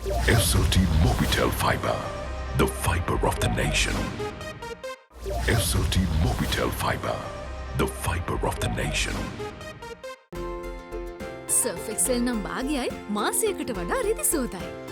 SLT Mobitel Fiber, the fiber of the nation. SLT Mobitel Fiber, the fiber of the nation. Surf Excel නම් භාගයයි මාසයකට වඩා රිදි සෝතයි.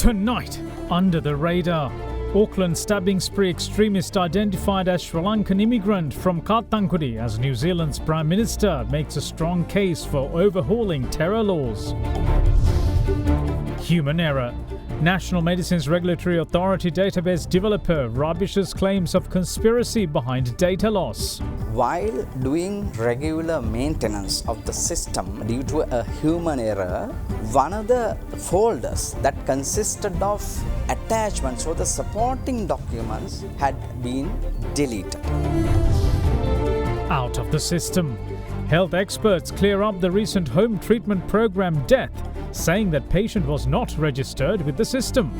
Tonight, under the radar, Auckland stabbing spree extremist identified as Sri Lankan immigrant from Katanguri as New Zealand's Prime Minister makes a strong case for overhauling terror laws. Human error. National Medicines Regulatory Authority database developer rubbishes claims of conspiracy behind data loss. While doing regular maintenance of the system due to a human error, one of the folders that consisted of attachments or the supporting documents had been deleted. Out of the system. Health experts clear up the recent home treatment program death, saying that patient was not registered with the system.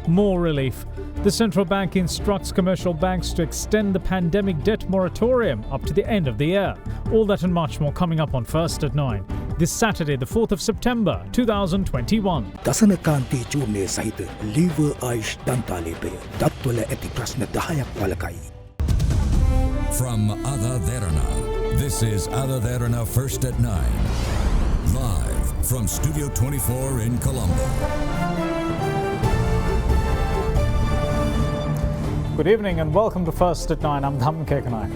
More relief. The central bank instructs commercial banks to extend the pandemic debt moratorium up to the end of the year. All that and much more coming up on First at 9. This Saturday, the 4th of September, 2021. දසනකාන්තී චූර්ණය සහිත lever ආයිෂ් දන්තාලේපය දත්වල ඇති ප්‍රශ්න 10ක් වළකයි. From AdaDerana, this is AdaDerana First at 9. Live from Studio 24 in Colombo. Good evening and welcome to First at 9. I'm Dham Kekanai.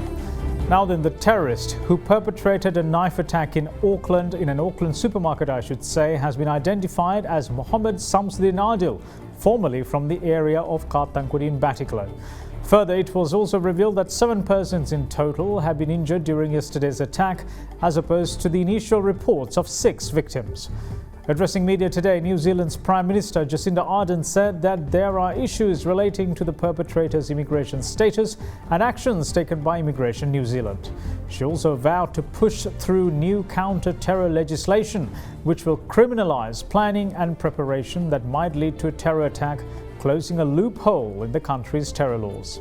Now then, the terrorist who perpetrated a knife attack in an Auckland supermarket, I should say, has been identified as Mohammed Samsudin Adil, formerly from the area of Katanguri in Batticaloa. Further, it was also revealed that 7 persons in total have been injured during yesterday's attack, as opposed to the initial reports of 6 victims. Addressing media today, New Zealand's Prime Minister Jacinda Ardern said that there are issues relating to the perpetrator's immigration status and actions taken by Immigration New Zealand. She also vowed to push through new counter-terror legislation, which will criminalise planning and preparation that might lead to a terror attack, closing a loophole in the country's terror laws.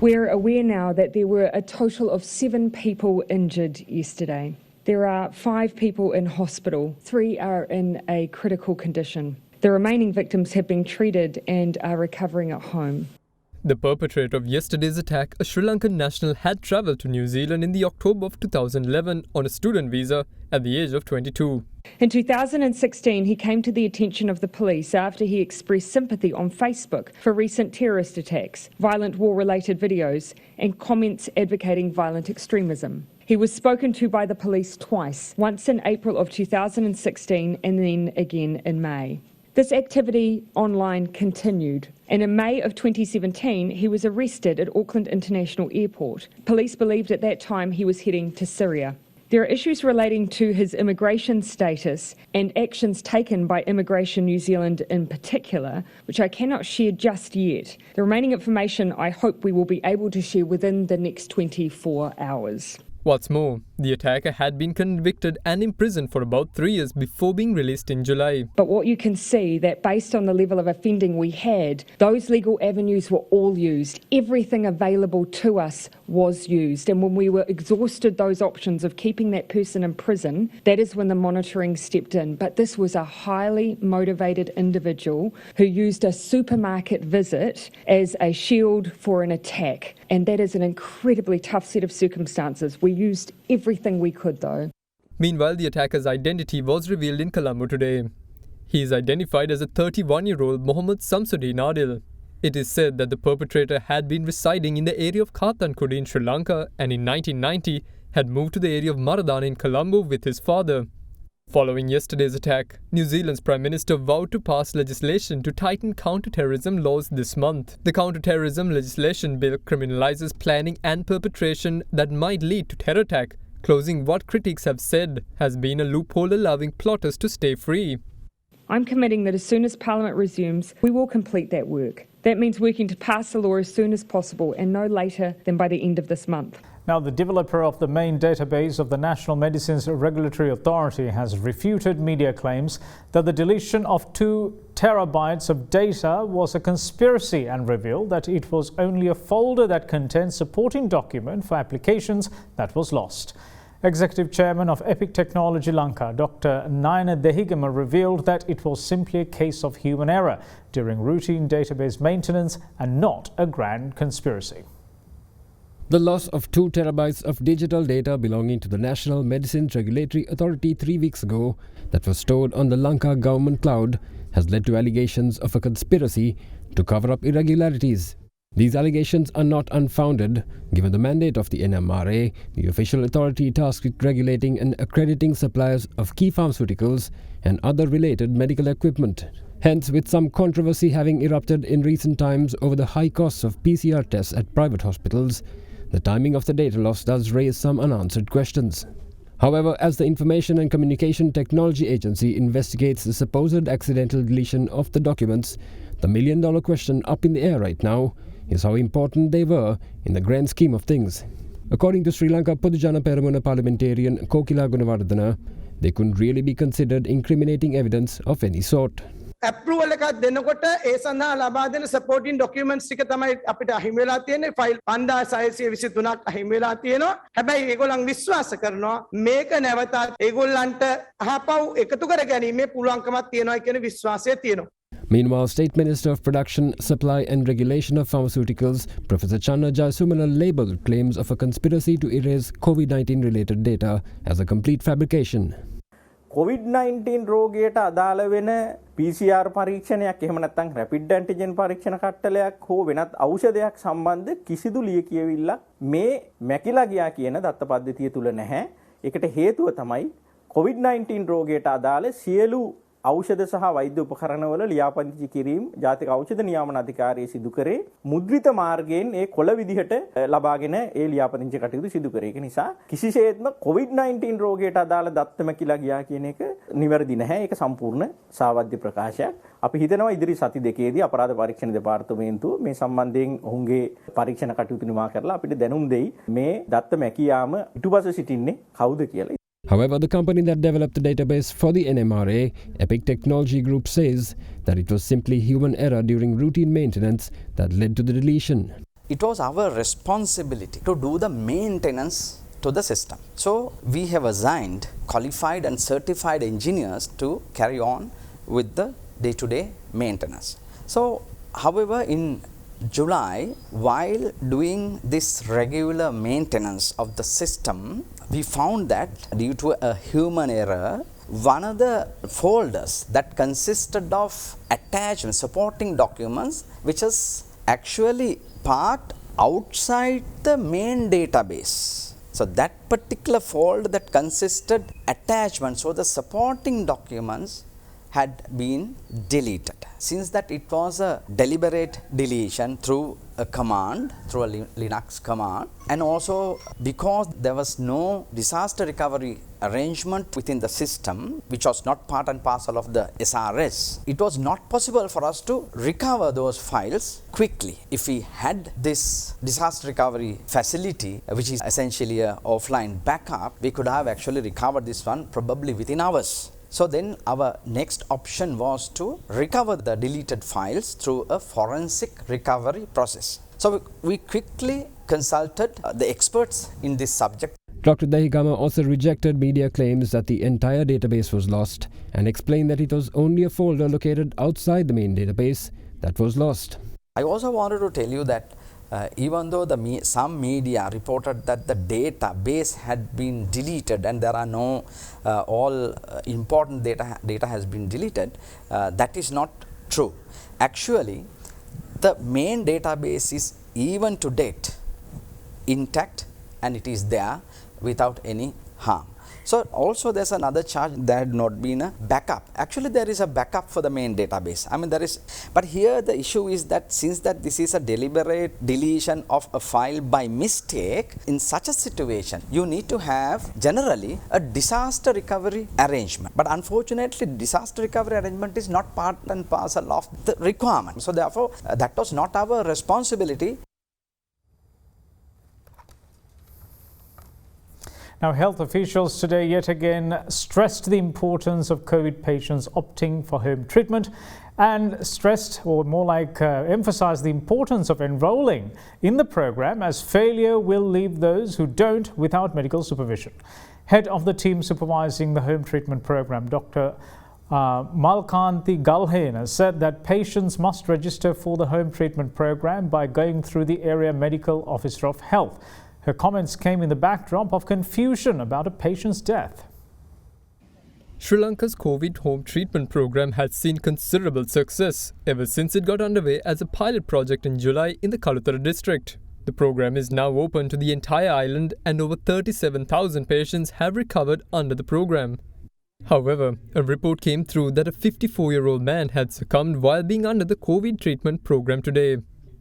We're aware now that there were a total of 7 people injured yesterday. There are 5 people in hospital. 3 are in a critical condition. The remaining victims have been treated and are recovering at home. The perpetrator of yesterday's attack, a Sri Lankan national, had travelled to New Zealand in the October of 2011 on a student visa at the age of 22. In 2016, he came to the attention of the police after he expressed sympathy on Facebook for recent terrorist attacks, violent war-related videos, and comments advocating violent extremism. He was spoken to by the police twice, once in April of 2016 and then again in May. This activity online continued, and in May of 2017 he was arrested at Auckland International Airport. Police believed at that time he was heading to Syria. There are issues relating to his immigration status and actions taken by Immigration New Zealand in particular, which I cannot share just yet. The remaining information I hope we will be able to share within the next 24 hours. What's more, the attacker had been convicted and imprisoned for about 3 years before being released in July. But what you can see that based on the level of offending we had, those legal avenues were all used. Everything available to us was used. And when we were exhausted those options of keeping that person in prison, that is when the monitoring stepped in. But this was a highly motivated individual who used a supermarket visit as a shield for an attack. And that is an incredibly tough set of circumstances. We used everything we could, though. Meanwhile, the attacker's identity was revealed in Colombo today. He is identified as a 31-year-old Mohammed Samsudin Adil. It is said that the perpetrator had been residing in the area of Katanguri in Sri Lanka and in 1990 had moved to the area of Maradana in Colombo with his father. Following yesterday's attack, New Zealand's Prime Minister vowed to pass legislation to tighten counter-terrorism laws this month. The counter-terrorism legislation bill criminalises planning and perpetration that might lead to terror attack, closing what critics have said has been a loophole allowing plotters to stay free. I'm committing that as soon as Parliament resumes, we will complete that work. That means working to pass the law as soon as possible and no later than by the end of this month. Now, the developer of the main database of the National Medicines Regulatory Authority has refuted media claims that the deletion of 2 terabytes of data was a conspiracy and revealed that it was only a folder that contained supporting document for applications that was lost. Executive Chairman of Epic Technology Lanka, Dr. AdaDerana revealed that it was simply a case of human error during routine database maintenance and not a grand conspiracy. The loss of 2 terabytes of digital data belonging to the National Medicines Regulatory Authority 3 weeks ago that was stored on the Lanka government cloud has led to allegations of a conspiracy to cover up irregularities. These allegations are not unfounded, given the mandate of the NMRA, the official authority tasked with regulating and accrediting suppliers of key pharmaceuticals and other related medical equipment. Hence, with some controversy having erupted in recent times over the high costs of PCR tests at private hospitals, the timing of the data loss does raise some unanswered questions. However, as the Information and Communication Technology Agency investigates the supposed accidental deletion of the documents, the million-dollar question up in the air right now is how important they were in the grand scheme of things. According to Sri Lanka Podujana Peramuna parliamentarian Kokila Gunawardena, they couldn't really be considered incriminating evidence of any sort. approval එකක් දෙනකොට ඒ සඳහා ලබා දෙන supporting documents ටික තමයි අපිට අහිමි වෙලා තියෙන්නේ ෆයිල් 5623ක් අහිමි වෙලා තියෙනවා හැබැයි ඒගොල්ලන් විශ්වාස කරනවා මේක නැවතත් ඒගොල්ලන්ට අහපව් එකතු කර ගැනීමේ පුළුවන්කමක් තියෙනවා කියන විශ්වාසය තියෙනවා. Meanwhile, State Minister of Production, Supply and Regulation of Pharmaceuticals, Professor Channa Jayasumana labelled claims of a conspiracy to erase COVID-19 related data as a complete fabrication. COVID-19 රෝගයට අදාළ වෙන PCR පරීක්ෂණයක් එහෙම නැත්නම් රැපිඩ් ඇන්ටිජන් පරීක්ෂණ කට්ටලයක් හෝ වෙනත් ඖෂධයක් සම්බන්ධ කිසිදු ලියකියවිල්ලක් මේ මැකිලා ගියා කියන දත්ත පද්ධතිය තුල නැහැ. ඒකට හේතුව තමයි COVID-19 රෝගයට අදාළ සියලු ඖෂධ සහ වෛද්‍ය උපකරණවල ලියාපදිංචි කිරීම ජාතික ඖෂධ නියාමන අධිකාරිය සිදු කරේ මුද්‍රිත මාර්ගයෙන් ඒ කොළ විදිහට ලබාගෙන ඒ ලියාපදිංචි කටයුතු සිදු කරේ. ඒක නිසා කිසිසේත්ම COVID-19 රෝගයට අදාළ දත්තම කියලා ගියා කියන එක නිවැරදි නැහැ. ඒක සම්පූර්ණ සාවද්‍ය ප්‍රකාශයක්. අපි හිතනවා ඉදිරි සති දෙකේදී අපරාධ පරීක්ෂණ දෙපාර්තමේන්තුව මේ සම්බන්ධයෙන් ඔවුන්ගේ පරීක්ෂණ කටයුතු නිමා කරලා අපිට දැනුම් දෙයි මේ දත්ත මැකියාම පිටුපස සිටින්නේ කවුද කියලා. However, the company that developed the database for the NMRA, Epic Technology Group, says that it was simply human error during routine maintenance that led to the deletion. It was our responsibility to do the maintenance to the system. So we have assigned qualified and certified engineers to carry on with the day-to-day maintenance. So, however, in July, while doing this regular maintenance of the system, we found that due to a human error, one of the folders that consisted of attachment supporting documents, which is actually part outside the main database. So that particular folder that consisted attachments, so the supporting documents had been deleted. Since that it was a deliberate deletion through a command, through a Linux command, and also because there was no disaster recovery arrangement within the system, which was not part and parcel of the SRS, it was not possible for us to recover those files quickly. If we had this disaster recovery facility, which is essentially an offline backup, we could have actually recovered this one probably within hours. So then our next option was to recover the deleted files through a forensic recovery process. So we quickly consulted the experts in this subject. Dr. Dehigama also rejected media claims that the entire database was lost and explained that it was only a folder located outside the main database that was lost. I also wanted to tell you that even though some media reported that the database had been deleted and there are no all important data has been deleted, that is not true. Actually, the main database is even to date intact and it is there without any harm. So also there's another charge, there had not been a backup. Actually there is a backup for the main database. I mean there is, but here the issue is that since that this is a deliberate deletion of a file by mistake, in such a situation you need to have generally a disaster recovery arrangement. But unfortunately disaster recovery arrangement is not part and parcel of the requirement. So therefore that was not our responsibility. Now, health officials today yet again stressed the importance of COVID patients opting for home treatment and stressed, or more like emphasized, the importance of enrolling in the program, as failure will leave those who don't without medical supervision. Head of the team supervising the home treatment program, Dr. Malkanthi Galhena, said that patients must register for the home treatment program by going through the area medical officer of health. Her comments came in the backdrop of confusion about a patient's death. Sri Lanka's COVID home treatment program has seen considerable success ever since it got underway as a pilot project in July in the Kalutara district. The program is now open to the entire island and over 37,000 patients have recovered under the program. However, a report came through that a 54-year-old man had succumbed while being under the COVID treatment program today.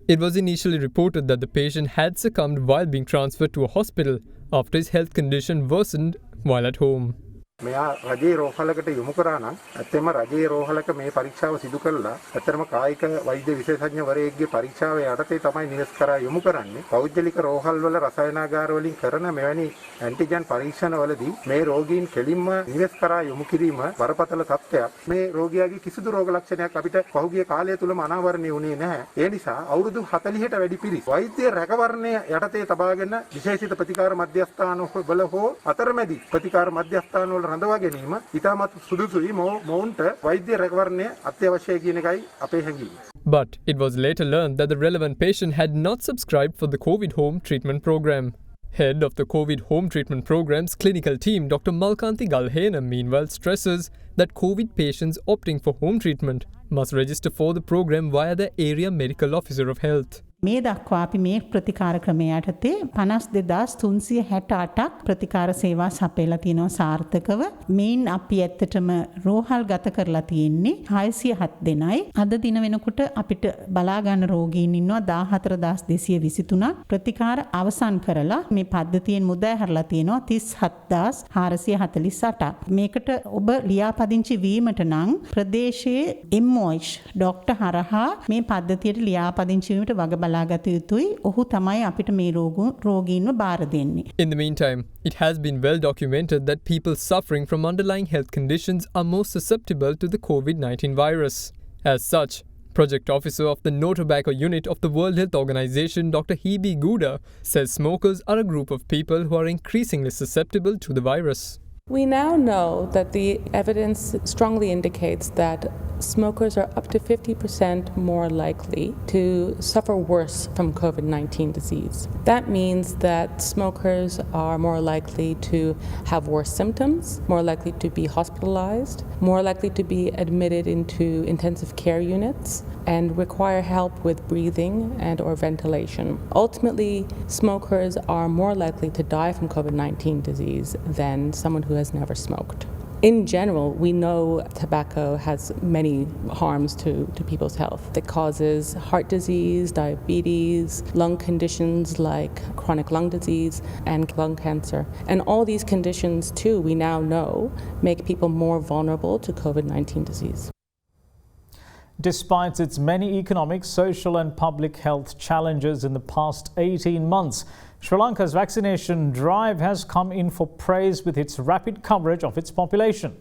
It was initially reported that the patient had succumbed while being transferred to a hospital after his health condition worsened while at home. මෙයා රජයේ රෝහලකට යොමු කරා නම් ඇත්තම රජයේ රෝහලක මේ පරීක්ෂාව සිදු කළා ඇත්තම කායික වෛද්‍ය විශේෂඥවරයෙක්ගේ පරීක්ෂාව යටතේ තමයි නිවෙස් කරා යොමු කරන්නේ පෞද්ගලික රෝහල් වල රසායනාගාර වලින් කරන මෙවැනි ඇන්ටිජන් පරීක්ෂණවලදී මේ රෝගීන් කෙලින්ම නිවෙස් කරා යොමු කිරීම බරපතල තත්ත්වයක් මේ රෝගියාගේ කිසිදු රෝග ලක්ෂණයක් අපිට පහුගිය කාලය තුලම අනාවරණය වුණේ නැහැ ඒ නිසා අවුරුදු 40ට වැඩි පිරිස් වෛද්‍ය රැකවරණය යටතේ තබාගෙන විශේෂිත ප්‍රතිකාර මධ්‍යස්ථාන වල හෝ අතරමැදි ප්‍රතිකාර මධ්‍යස්ථාන වල රඳවා ගැනීම ඉතාමත් සුදුසුයි මොවුන්ට වෛද්‍ය රැකවරණය අත්‍යවශ්‍යයි කියන එකයි අපේ හැඟීම. But it was later learned that the relevant patient had not subscribed for the COVID home treatment program. Head of the COVID home treatment program's clinical team, Dr. Malkanthi Galhena, meanwhile stresses that COVID patients opting for home treatment must register for the program via the area medical officer of health. මේ දක්වා අපි මේ ප්‍රතිකාර ක්‍රමය යටතේ 52368ක් ප්‍රතිකාර සේවා සපයලා තියෙනවා සාර්ථකව. මේන් අපි ඇත්තටම රෝහල් ගත කරලා තියෙන්නේ 607 දෙනයි. අද දින වෙනකොට අපිට බලා ගන්න රෝගීන් ඉන්නවා 14223ක්. ප්‍රතිකාර අවසන් කරලා මේ පද්ධතියෙන් මුදා හැරලා තියෙනවා 37448ක්. මේකට ඔබ ලියාපදිංචි වීමට නම් ප්‍රදේශයේ MOH ડોක්ටර් හරහා මේ පද්ධතියට ලියාපදිංචි වීමට වග In the meantime, it has been well documented that people suffering from underlying health conditions are most susceptible to the COVID-19 virus. As such, Project Officer of the No Tobacco Unit of the World Health Organization, Dr. Hebe Gouda, says smokers are a group of people who are increasingly susceptible to the virus. We now know that the evidence strongly indicates that smokers are up to 50% more likely to suffer worse from COVID-19 disease. That means that smokers are more likely to have worse symptoms, more likely to be hospitalized, more likely to be admitted into intensive care units, and require help with breathing and or ventilation. Ultimately, smokers are more likely to die from COVID-19 disease than someone who has never smoked. In general, we know tobacco has many harms to people's health. It causes heart disease, diabetes, lung conditions like chronic lung disease and lung cancer. And all these conditions too, we now know, make people more vulnerable to COVID-19 disease. Despite its many economic, social and public health challenges in the past 18 months, Sri Lanka's vaccination drive has come in for praise with its rapid coverage of its population.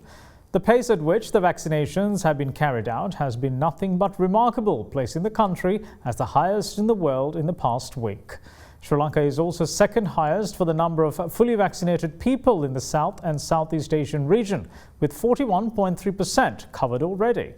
The pace at which the vaccinations have been carried out has been nothing but remarkable, placing the country as the highest in the world in the past week. Sri Lanka is also second highest for the number of fully vaccinated people in the South and Southeast Asian region, with 41.3% covered already.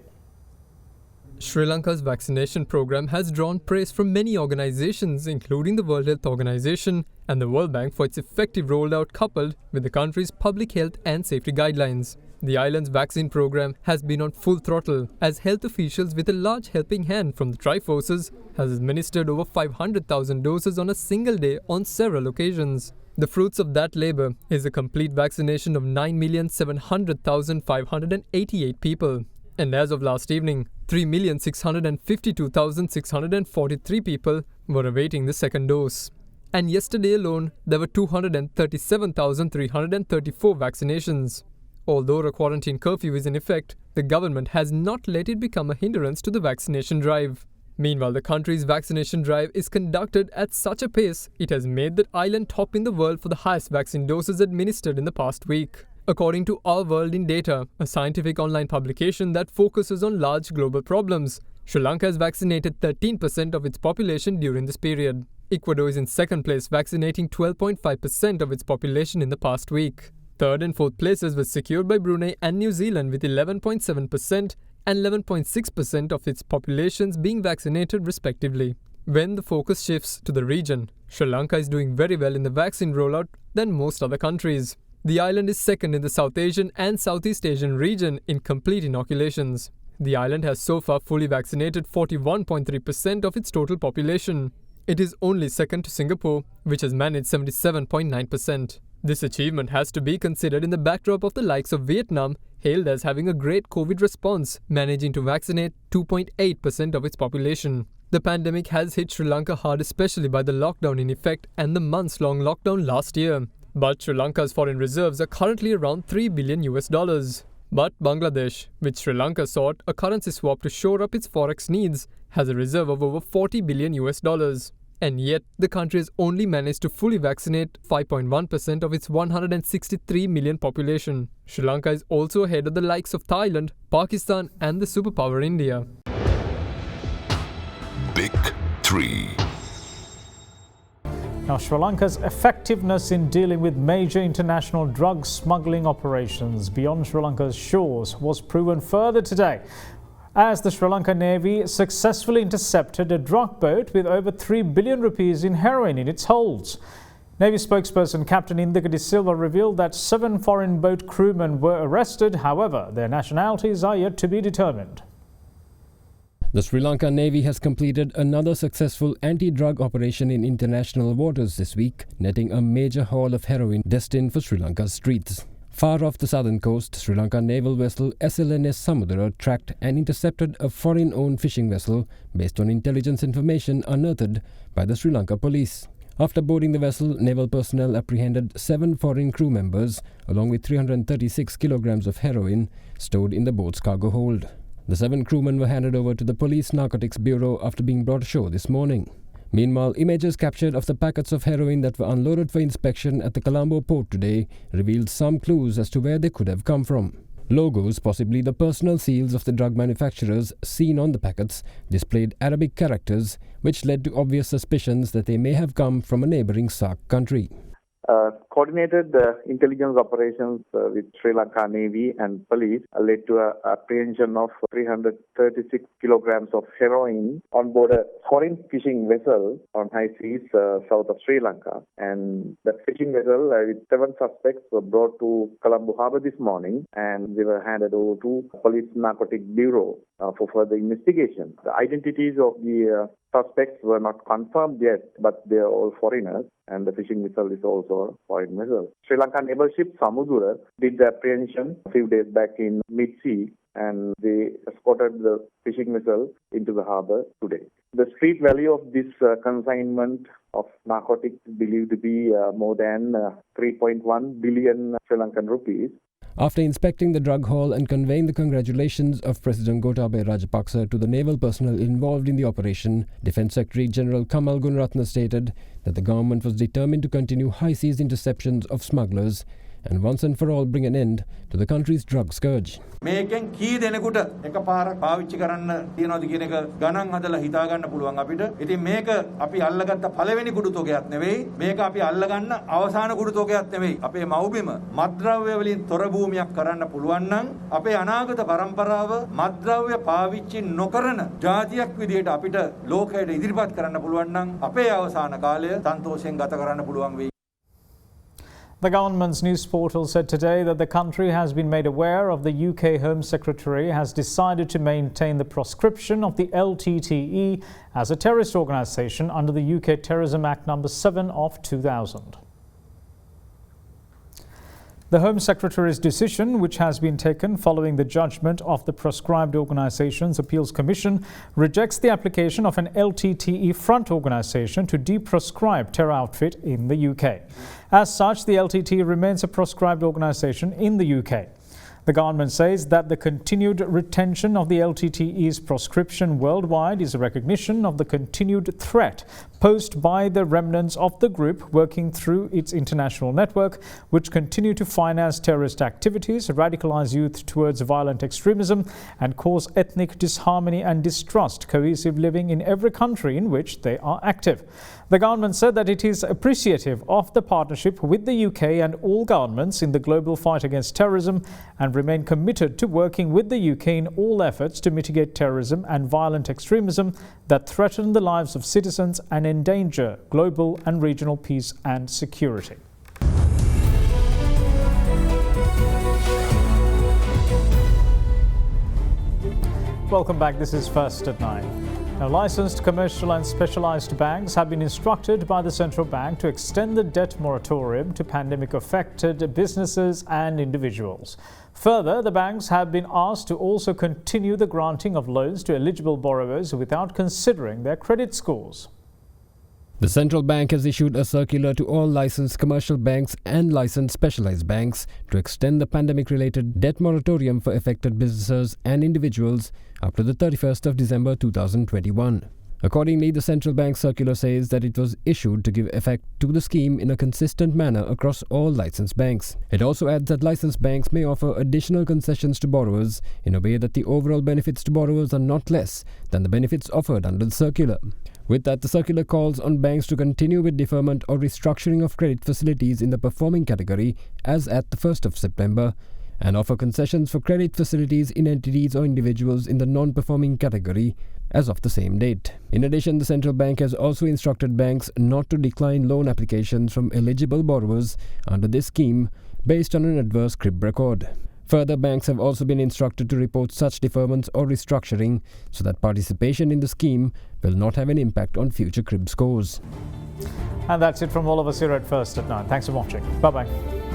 Sri Lanka's vaccination program has drawn praise from many organizations, including the World Health Organization and the World Bank, for its effective rollout coupled with the country's public health and safety guidelines. The island's vaccine program has been on full throttle as health officials with a large helping hand from the Triforces has administered over 500,000 doses on a single day on several occasions. The fruits of that labor is a complete vaccination of 9,700,588 people. And as of last evening, 3,652,643 people were awaiting the second dose. And yesterday alone, there were 237,334 vaccinations. Although a quarantine curfew is in effect, the government has not let it become a hindrance to the vaccination drive. Meanwhile, the country's vaccination drive is conducted at such a pace, it has made the island top in the world for the highest vaccine doses administered in the past week. According to Our World in Data, a scientific online publication that focuses on large global problems, Sri Lanka has vaccinated 13% of its population during this period. Ecuador is in second place, vaccinating 12.5% of its population in the past week. Third and fourth places were secured by Brunei and New Zealand with 11.7% and 11.6% of its populations being vaccinated respectively. When the focus shifts to the region, Sri Lanka is doing very well in the vaccine rollout than most other countries. The island is second in the South Asian and Southeast Asian region in complete inoculations. The island has so far fully vaccinated 41.3% of its total population. It is only second to Singapore, which has managed 77.9%. This achievement has to be considered in the backdrop of the likes of Vietnam, hailed as having a great COVID response, managing to vaccinate 2.8% of its population. The pandemic has hit Sri Lanka hard, especially by the lockdown in effect and the months-long lockdown last year. But Sri Lanka's foreign reserves are currently around $3 billion. But Bangladesh, which Sri Lanka sought a currency swap to shore up its forex needs, has a reserve of over $40 billion. And yet, the country has only managed to fully vaccinate 5.1% of its 163 million population. Sri Lanka is also ahead of the likes of Thailand, Pakistan and the superpower India. Big 3. Now, Sri Lanka's effectiveness in dealing with major international drug smuggling operations beyond Sri Lanka's shores was proven further today, as the Sri Lanka Navy successfully intercepted a drug boat with over 3 billion rupees in heroin in its holds. Navy spokesperson Captain Indika De Silva revealed that 7 foreign boat crewmen were arrested. However, their nationalities are yet to be determined. The Sri Lanka Navy has completed another successful anti-drug operation in international waters this week, netting a major haul of heroin destined for Sri Lanka's streets. Far off the southern coast, Sri Lanka naval vessel SLNS Samudra tracked and intercepted a foreign-owned fishing vessel based on intelligence information unearthed by the Sri Lanka police. After boarding the vessel, naval personnel apprehended 7 foreign crew members along with 336 kilograms of heroin stored in the boat's cargo hold. The 7 crewmen were handed over to the Police Narcotics Bureau after being brought ashore this morning. Meanwhile, images captured of the packets of heroin that were unloaded for inspection at the Colombo port today revealed some clues as to where they could have come from. Logos, possibly the personal seals of the drug manufacturers seen on the packets, displayed Arabic characters, which led to obvious suspicions that they may have come from a neighbouring SAARC country. Coordinated intelligence operations with Sri Lanka Navy and police led to an apprehension of 336 kilograms of heroin on board a foreign fishing vessel on high seas south of Sri Lanka. And that fishing vessel with 7 suspects were brought to Colombo Harbour this morning, and they were handed over to Police Narcotics Bureau for further investigation. The identities of the suspects were not confirmed yet, but they are all foreigners, and the fishing vessel is also a foreign vessel. Sri Lanka naval ship Samudra did the apprehension a few days back in mid-sea, and they escorted the fishing vessel into the harbour today. The street value of this consignment of narcotics is believed to be more than 3.1 billion Sri Lankan rupees. After inspecting the drug haul and conveying the congratulations of President Gotabaya Rajapaksa to the naval personnel involved in the operation, Defence Secretary General Kamal Gunaratne stated that the government was determined to continue high-seas interceptions of smugglers and once and for all bring an end to the country's drug scourge. මේකෙන් කී දෙනෙකුට එකපාරක් පාවිච්චි කරන්න තියනවාද කියන එක ගණන් හදලා හිතා ගන්න පුළුවන් අපිට. ඉතින් මේක අපි අල්ලගත්ත පළවෙනි කුඩු තෝගයක් නෙවෙයි. මේක අපි අල්ලගන්න අවසාන කුඩු තෝගයක් නෙවෙයි. අපේ මව්බිම මත්ද්‍රව්‍ය වලින් තොර භූමියක් කරන්න පුළුවන් නම් අපේ අනාගත පරම්පරාව මත්ද්‍රව්‍ය පාවිච්චි නොකරන ජාතියක් විදියට අපිට ලෝකයට ඉදිරිපත් කරන්න පුළුවන් නම් අපේ අවසාන කාලය සන්තෝෂයෙන් ගත කරන්න පුළුවන් වෙයි. The government's news portal said today that the country has been made aware of the UK Home Secretary has decided to maintain the proscription of the LTTE as a terrorist organisation under the UK Terrorism Act No. 7 of 2000. The Home Secretary's decision, which has been taken following the judgment of the Proscribed Organisations Appeals Commission, rejects the application of an LTTE front organisation to deproscribe terror outfit in the UK. As such, the LTTE remains a proscribed organisation in the UK. The government says that the continued retention of the LTTE's proscription worldwide is a recognition of the continued threat posed by the remnants of the group working through its international network, which continue to finance terrorist activities, radicalize youth towards violent extremism, and cause ethnic disharmony and distrust, cohesive living in every country in which they are active. The government said that it is appreciative of the partnership with the UK and all governments in the global fight against terrorism and remain committed to working with the UK in all efforts to mitigate terrorism and violent extremism that threaten the lives of citizens and endanger global and regional peace and security. Welcome back. This is First at 9. Now, licensed commercial and specialised banks have been instructed by the central bank to extend the debt moratorium to pandemic-affected businesses and individuals. Further, the banks have been asked to also continue the granting of loans to eligible borrowers without considering their credit scores. The central bank has issued a circular to all licensed commercial banks and licensed specialized banks to extend the pandemic-related debt moratorium for affected businesses and individuals up to the 31st of December 2021. Accordingly, the central bank circular says that it was issued to give effect to the scheme in a consistent manner across all licensed banks. It also adds that licensed banks may offer additional concessions to borrowers in a way that the overall benefits to borrowers are not less than the benefits offered under the circular. With that, the circular calls on banks to continue with deferment or restructuring of credit facilities in the performing category as at the 1st of September and offer concessions for credit facilities in entities or individuals in the non-performing category as of the same date. In addition, the central bank has also instructed banks not to decline loan applications from eligible borrowers under this scheme based on an adverse crib record. Further, banks have also been instructed to report such deferments or restructuring so that participation in the scheme will not have an impact on future crib scores. And that's it from all of us here at First at 9. Thanks for watching. Bye-bye.